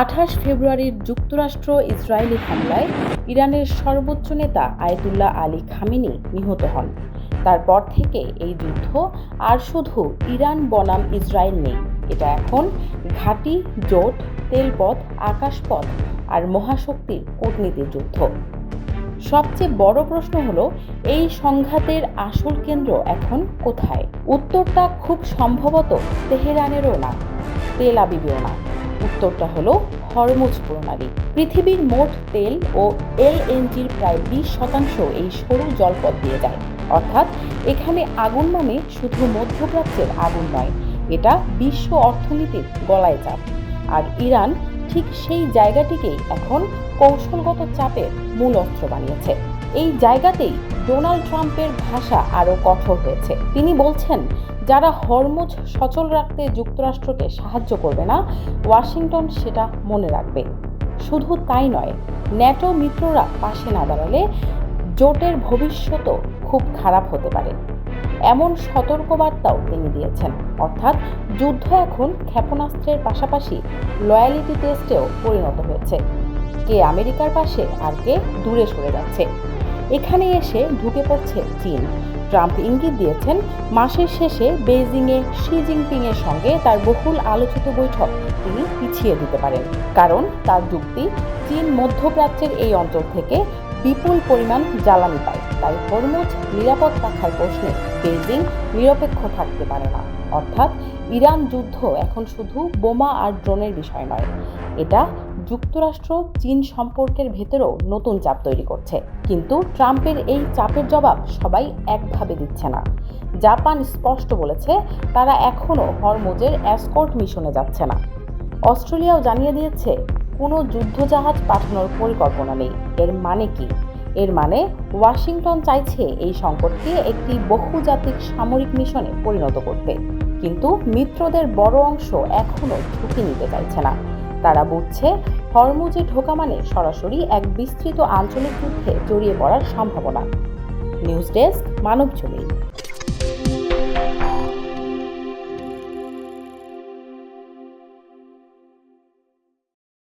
28 ফেব্রুয়ারির যুক্তরাষ্ট্র ইসরায়েলি হামলায় ইরানের সর্বোচ্চ নেতা আয়াতুল্লাহ আলী খামেনি নিহত হন। তারপর থেকে এই যুদ্ধ আর শুধু ইরান বনাম ইসরায়েল নেই, এটা এখন ঘাঁটি, জোট, তেলপথ, আকাশপথ আর মহাশক্তির কূটনীতির যুদ্ধ। সবচেয়ে বড় প্রশ্ন হলো, এই সংঘাতের আসল কেন্দ্র এখন কোথায়? উত্তরটা খুব সম্ভবত তেহরানেরও না, তেল আবিবেও না। উত্তরটা হলো হরমুজ প্রণালী। পৃথিবীর মোট তেল ও এলএনজির প্রায় 20% এই সরু জলপথ দিয়ে যায়। অর্থাৎ এখানে আগুন মানে শুধু মধ্যপ্রাচ্যের আগুন নয়, এটা বিশ্ব অর্থনীতির গলায় চাপ। আর ইরান ঠিক সেই জায়গাটিকেই এখন কৌশলগত চাপের মূল অস্ত্র বানিয়েছে। এই জায়গাতেই ডোনাল্ড ট্রাম্পের ভাষা আরও কঠোর হয়েছে। তিনি বলছেন, যারা হরমুজ সচল রাখতে যুক্তরাষ্ট্রকে সাহায্য করবে না, ওয়াশিংটন সেটা মনে রাখবে। শুধু তাই নয়, ন্যাটো মিত্ররা পাশে না দাঁড়ালে জোটের ভবিষ্যতও খুব খারাপ হতে পারে, এমন সতর্কবার্তাও তিনি দিয়েছেন। অর্থাৎ যুদ্ধ এখন ক্ষেপণাস্ত্রের পাশাপাশি লয়ালিটি টেস্টেও পরিণত হয়েছে। কে আমেরিকার পাশে আর কে দূরে সরে যাচ্ছে। এখানে এসে ঢুকে পড়ছে চীন। ট্রাম্প ইঙ্গিত দিয়েছেন, মাসের শেষে বেইজিংয়ে শি জিনপিংয়ের সঙ্গে তার বহুল আলোচিত বৈঠক তিনি পিছিয়ে দিতে পারেন। কারণ তার যুক্তি, চীন মধ্যপ্রাচ্যের এই অঞ্চল থেকে বিপুল পরিমাণ জ্বালানি পায়, তাই হরমুজ নিরাপদ রাখার প্রশ্নে বেইজিং নিরপেক্ষ থাকতে পারে না। অর্থাৎ ইরান যুদ্ধ এখন শুধু বোমা আর ড্রোনের বিষয় নয়, এটা যুক্তরাষ্ট্র চীন সম্পর্কের ভেতরেও নতুন চাপ তৈরি করছে। কিন্তু ট্রাম্পের এই চাপের জবাব সবাই একভাবে দিচ্ছে না। জাপান স্পষ্ট বলেছে, তারা এখনও হরমুজের এসকর্ট মিশনে যাচ্ছে না। অস্ট্রেলিয়াও জানিয়ে দিয়েছে, কোনো যুদ্ধজাহাজ পাঠানোর পরিকল্পনা নেই। এর মানে কি? এর মানে ওয়াশিংটন চাইছে এই সংকটকে একটি বহুজাতিক সামরিক মিশনে পরিণত করতে। কিন্তু মিত্রদের বড় অংশ এখনও ঝুঁকি নিতে চাইছে না। তারা বুঝছে, হরমুজে ঢোকা মানে সরাসরি এক বিস্তৃত আঞ্চলিক যুদ্ধে জড়িয়ে পড়ার সম্ভাবনা। News desk, Manabzamin.